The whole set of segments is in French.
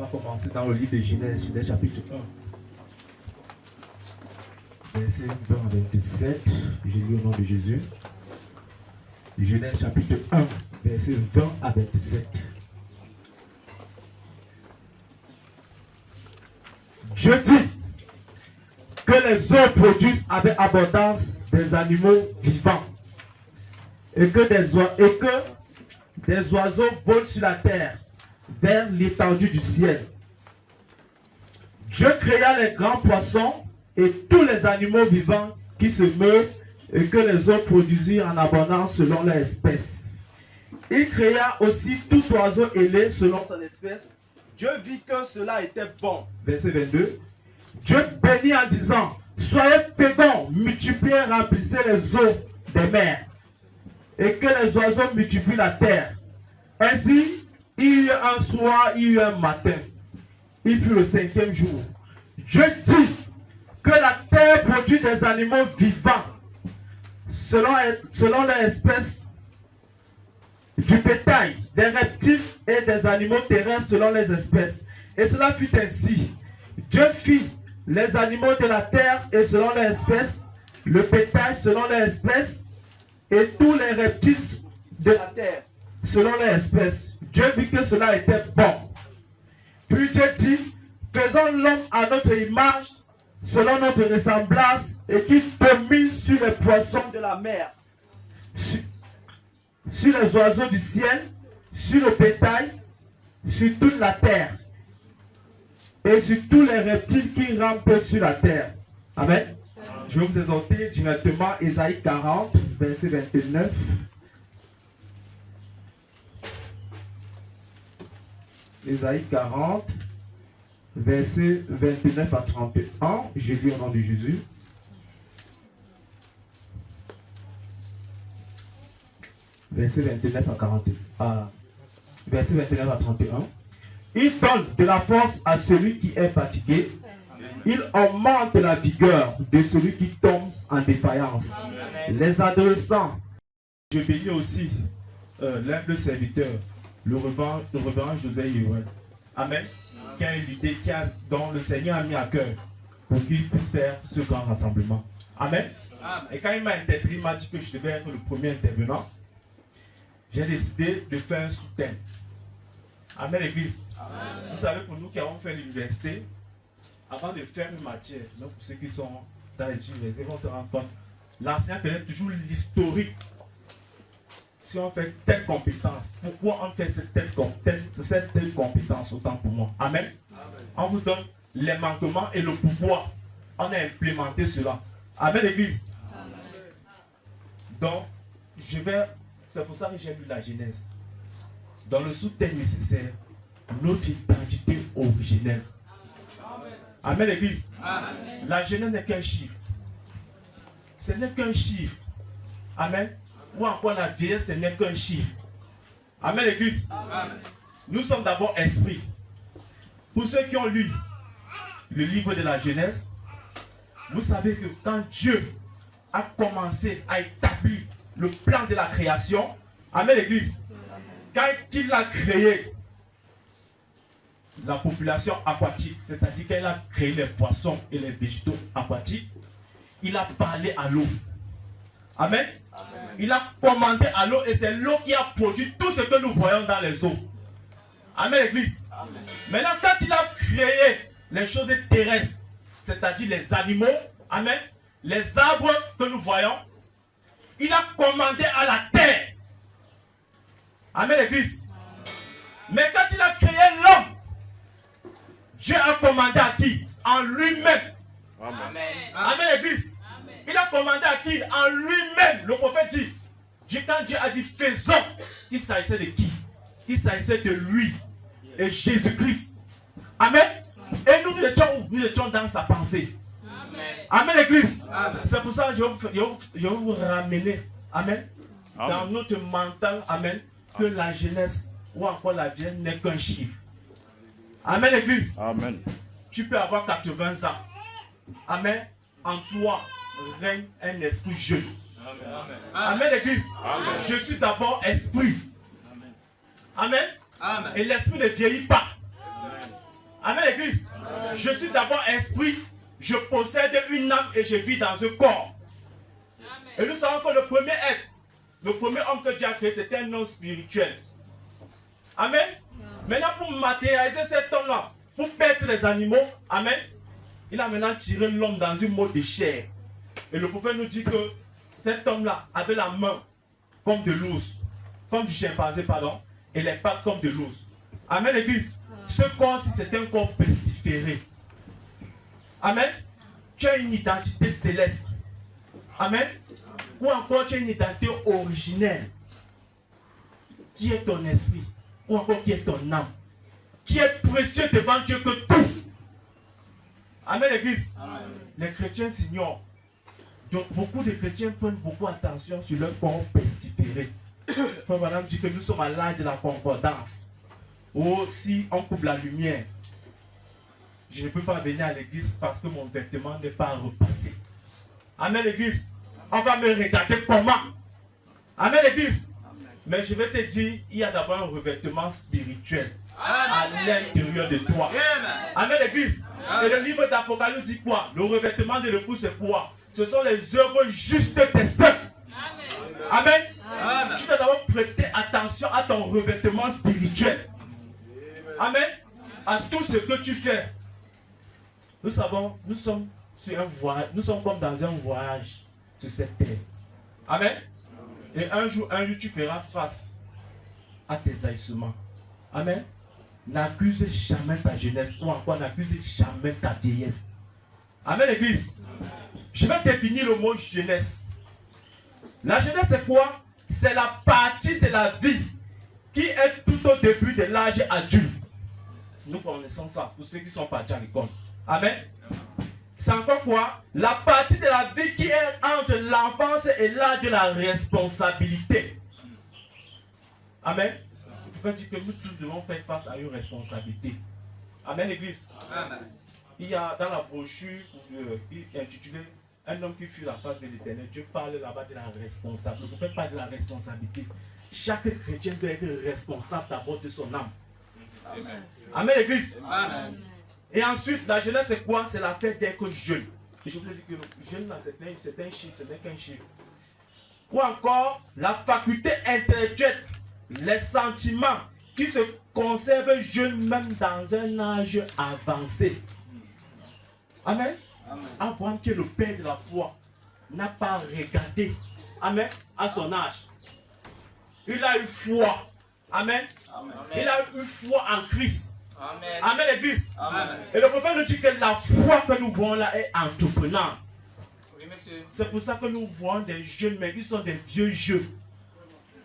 va commencer dans le livre de Genèse, Genèse chapitre 1. Verset 20 à 27. Je lis au nom de Jésus. Genèse chapitre 1, verset 20 à 27. Dieu dit que les eaux produisent avec abondance des animaux vivants et que des oiseaux volent sur la terre vers l'étendue du ciel. Dieu créa les grands poissons et tous les animaux vivants qui se meuvent et que les eaux produisirent en abondance selon leur espèce. Il créa aussi tout oiseau ailé selon son espèce. Dieu vit que cela était bon. Verset 22. Dieu bénit en disant, soyez féconds, multipliez, remplissez les eaux des mers et que les oiseaux multiplient la terre. Ainsi, il y eut un soir, il y eut un matin. Il fut le 5e jour. Dieu dit que la terre produit des animaux vivants selon leur espèce, du bétail, des reptiles et des animaux terrestres selon les espèces. Et cela fut ainsi. Dieu fit les animaux de la terre et selon leur espèce, le bétail selon leur espèce et tous les reptiles de la terre selon leur espèce. Dieu vit que cela était bon. Puis Dieu dit, faisons l'homme à notre image, selon notre ressemblance, et qu'il domine sur les poissons de la mer, sur les oiseaux du ciel, sur le bétail, sur toute la terre, et sur tous les reptiles qui rampent sur la terre. Amen. Je vais vous exhorter directement Ésaïe 40, verset 29. Ésaïe 40, verset 29 à 31. Je lis au nom de Jésus. Verset 29 à 41. Verset 29 à 31. Il donne de la force à celui qui est fatigué. Il augmente la vigueur de celui qui tombe en défaillance. Amen. Les adolescents, je bénis aussi l'humble serviteur, le révérend José Yérouel. Amen. Qui a une idée dont le Seigneur a mis à cœur pour qu'il puisse faire ce grand rassemblement. Amen. Amen. Et quand il m'a interpellé, il m'a dit que je devais être le premier intervenant. J'ai décidé de faire un sous-thème. Amen, l'église. Vous savez, pour nous qui avons fait l'université, avant de faire une matière, donc pour ceux qui sont dans les universités, on se rend compte, l'enseignant connaît toujours l'historique. Si on fait telle compétence, pourquoi on fait cette telle compétence, autant pour moi. Amen. Amen. On vous donne les manquements et le pouvoir. On a implémenté cela. Amen, l'église. Donc, c'est pour ça que j'ai lu la Genèse. Dans le sous-thème nécessaire, notre identité originelle. Amen, l'église. La Genèse n'est qu'un chiffre. Ce n'est qu'un chiffre. Amen. Ou encore la vieillesse, ce n'est qu'un chiffre. Amen, l'église. Nous sommes d'abord esprits. Pour ceux qui ont lu le livre de la Genèse, vous savez que quand Dieu a commencé à établir le plan de la création, amen, l'église, quand il a créé la population aquatique, c'est-à-dire qu'il a créé les poissons et les végétaux aquatiques, il a parlé à l'eau. Amen. Amen. Il a commandé à l'eau et c'est l'eau qui a produit tout ce que nous voyons dans les eaux. Amen, l'église. Maintenant, quand il a créé les choses terrestres, c'est-à-dire les animaux, amen, les arbres que nous voyons, il a commandé à la terre. Amen, l'église. Mais quand il a créé l'homme, Dieu a commandé à qui? En lui-même. Amen. Amen, l'église. Il a commandé à qui? En lui-même. Le prophète dit, quand Dieu a dit faisons, il s'agissait de qui? Il s'agissait de lui et Jésus-Christ. Amen. Et nous étions dans sa pensée. Amen, l'église. C'est pour ça que je vais vous ramener, amen, dans notre mental, amen, que la jeunesse ou encore la vieillesse n'est qu'un chiffre. Amen, l'église. Amen. Tu peux avoir 80 ans. Amen. En toi règne un esprit jeune. Amen, amen, l'église. Je suis d'abord esprit. Amen. Amen. Et l'esprit ne vieillit pas. Amen, l'église. Je suis d'abord esprit, je possède une âme et je vis dans un corps. Et nous savons que le premier être, le premier homme que Dieu a créé, c'était un homme spirituel. Amen. Maintenant, pour matérialiser cet homme-là, pour perdre les animaux, amen, il a maintenant tiré l'homme dans une mode de chair. Et le prophète nous dit que cet homme-là avait la main comme de l'ours, comme du chimpanzé, pardon, et les pattes comme de l'ours. Amen, l'église. Ce corps-ci, c'est un corps pestiféré. Amen. Tu as une identité céleste. Amen. Ou encore tu as une identité originelle. Qui est ton esprit? Ou encore qui est ton âme? Qui est précieux devant Dieu que tout. Amen, l'église. Les chrétiens s'ignorent. Donc beaucoup de chrétiens prennent beaucoup attention sur leur corps pestiféré. Frère Madame dit que nous sommes à l'âge de la concordance. Ou si on coupe la lumière, je ne peux pas venir à l'église parce que mon vêtement n'est pas repassé. Amen, l'église. On va me regarder comment? Amen, l'église. Mais je vais te dire, il y a d'abord un revêtement spirituel à l'intérieur de toi. Amen, l'église. Et le livre d'Apocalypse dit quoi? Le revêtement de l'époux, c'est quoi? Ce sont les œuvres justes des saints. Amen. Amen. Tu dois d'abord prêter attention à ton revêtement spirituel. Amen. À tout ce que tu fais. Nous savons, nous sommes sur un voyage, nous sommes comme dans un voyage sur cette terre. Amen. Et un jour, tu feras face à tes haïssements. Amen. N'accuse jamais ta jeunesse ou encore n'accuse jamais ta vieillesse. Amen, l'église. Je vais définir le mot jeunesse. La jeunesse, c'est quoi? C'est la partie de la vie qui est tout au début de l'âge adulte. Nous connaissons ça pour ceux qui sont partis à l'école. Amen. C'est encore quoi? La partie de la vie qui est entre l'enfance et l'âge de la responsabilité. Amen. Je veux dire que nous tous devons faire face à une responsabilité. Amen, l'église. Amen. Il y a dans la brochure intitulée Un homme qui fuit la face de l'Éternel. Dieu parle là-bas de la responsabilité. On ne peut pas de la responsabilité. Chaque chrétien doit être responsable d'abord de son âme. Amen. Amen, l'église. Amen. Et ensuite, la jeunesse, c'est quoi? C'est la fête d'être jeune. Et je vous dis que le jeune, c'est un chiffre, ce n'est qu'un chiffre. Ou encore, la faculté intellectuelle, les sentiments qui se conservent jeunes même dans un âge avancé. Amen. Amen. Abraham, qui est le père de la foi, n'a pas regardé, amen, à son âge. Il a eu foi. Amen. Amen. Il a eu foi en Christ. Amen. Amen, l'église. Et le prophète nous dit que la foi que nous voyons là est entreprenante. Oui, monsieur. C'est pour ça que nous voyons des jeunes, mais ils sont des vieux jeux.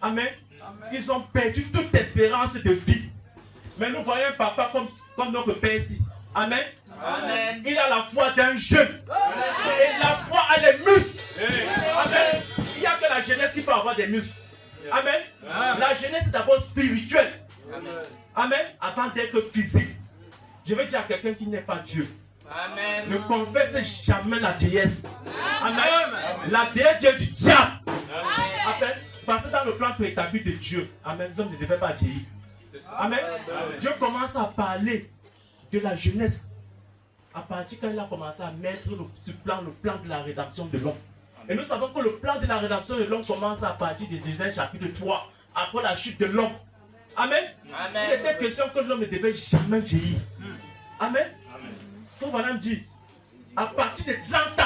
Amen. Amen. Ils ont perdu toute espérance de vie. Mais nous voyons un papa comme notre père ici. Amen. Amen. Il a la foi d'un jeune. Et la foi a des muscles. Amen. Il n'y a que la jeunesse qui peut avoir des muscles. Amen. Amen. La jeunesse est d'abord spirituelle. Amen. Amen. Avant d'être physique. Je vais dire à quelqu'un qui n'est pas Dieu. Amen. Ne confesse jamais la déesse. Amen. Amen. La déesse vient du diable. Amen. Parce que dans le plan préétabli de Dieu, amen, l'homme ne devait pas dire. Amen. Amen. Dieu commence à parler de la jeunesse. À partir quand il a commencé à mettre le plan de la rédemption de l'homme. Et nous savons que le plan de la rédemption de l'homme commence à partir de Genèse chapitre 3, après la chute de l'homme. Amen. Amen. Il était question que l'homme ne devait jamais vieillir. Amen. Faut madame dire, à partir de 30 ans,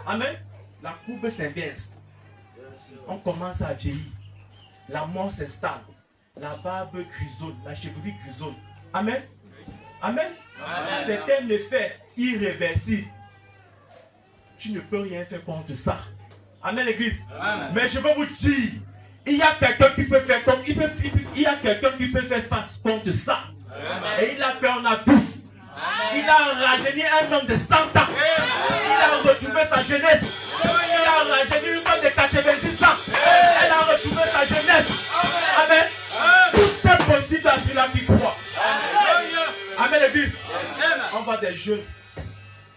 amen, la courbe s'inverse. On commence à vieillir. La mort s'installe. La barbe grisonne, la chevelure grisonne. Amen. Amen. Amen. C'est un effet irréversible. Tu ne peux rien faire contre ça. Amen, l'église. Amen. Mais je veux vous dire, il y a quelqu'un qui peut faire comme il y a quelqu'un qui peut faire face contre ça. Amen. Et il a fait, on a vu. Amen. Il a rajeuni un homme de 100 ans. Amen. Il a retrouvé sa jeunesse. Amen. Il a rajeuni une femme de 90 ans. Amen. Elle a retrouvé sa jeunesse. Amen. Amen. Tout est possible à celui-là qui croit. Amen. Amen, l'église. On voit des jeunes.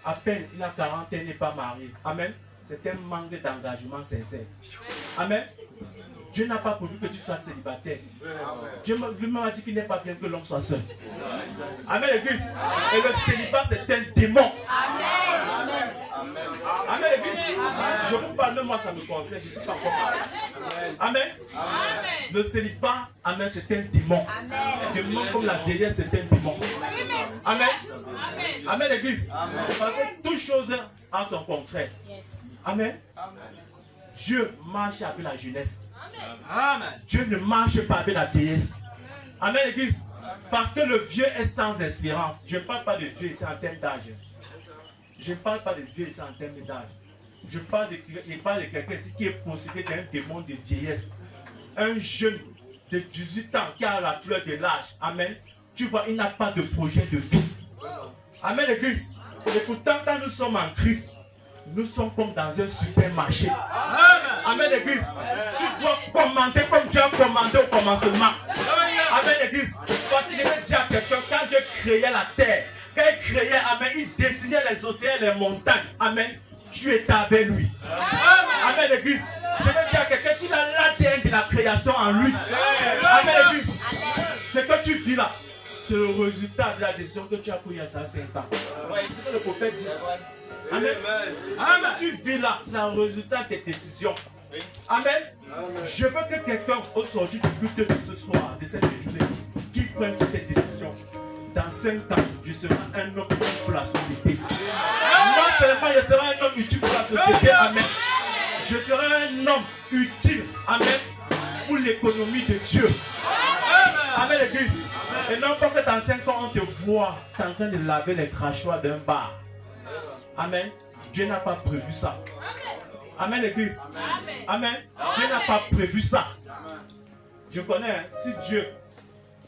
À peine il a 40 ans, il n'est pas marié. Amen. C'est un manque d'engagement sincère. Amen. Dieu n'a pas prévu que tu sois célibataire. Dieu lui-même a dit qu'il n'est pas bien que l'homme soit seul. Amen, l'église. Et le célibat, c'est un démon. Amen, l'église. Je vous parle, même moi, ça me concerne. Je ne suis pas comme ça. Amen. Le célibat, amen, c'est un démon. Un démon comme la déesse, c'est un démon. Amen. Amen, l'église. Parce que toute chose a son contraire. Amen. Dieu marche avec la jeunesse. Amen. Dieu ne marche pas avec la déesse. Amen, l'église. Parce que le vieux est sans espérance. Je ne parle pas de vieux ici en termes d'âge. Je ne parle pas de vieux ici en termes d'âge. Je parle de quelqu'un ici qui est possédé d'un démon de vieillesse. Un jeune de 18 ans qui a la fleur de l'âge. Amen. Tu vois, il n'a pas de projet de vie. Amen, l'église. Et pourtant, quand nous sommes en Christ, nous sommes comme dans un supermarché. Amen, l'église. Tu dois commander comme Dieu a commandé au commencement. Amen, l'église. Parce que je vais dire à quelqu'un, quand Dieu créait la terre, quand il créait, amen, il dessinait les océans et les montagnes. Amen. Tu étais avec lui. Amen, l'église. Je vais dire à quelqu'un qui a l'ADN de la création en lui. Amen, l'église. Ce que tu vis là, c'est le résultat de la décision que tu as prise il y a 5 ans. C'est ce que le prophète dit. Amen. Amen. Tu vis là, c'est le résultat des décisions. Amen. Je veux que quelqu'un au sortir du culte de ce soir, de cette journée, qui prenne cette décision. Dans 5 ans, je serai un homme utile pour la société. Non seulement je serai un homme utile pour la société, amen. Je serai un homme utile, amen, pour l'économie de Dieu. Amen, l'église. Et non pas que dans 5 ans, on te voit en train de laver les crachoirs d'un bar. Amen. Dieu n'a pas prévu ça. Amen, l'église. Amen. Dieu n'a pas prévu ça. Je connais, hein, si Dieu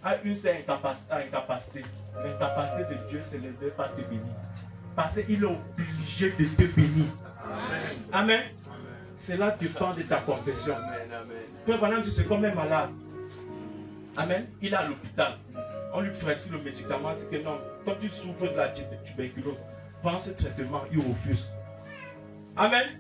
a une certaine incapacité, l'incapacité de Dieu, c'est de ne pas te bénir. Parce qu'il est obligé de te bénir. Amen. Cela dépend de ta confession. Frère, pendant que tu es comme un malade. Amen. Il est à l'hôpital. On lui prescrit le médicament. C'est que non, quand tu souffres de la tuberculose, prends ce traitement, il refuse. Amen.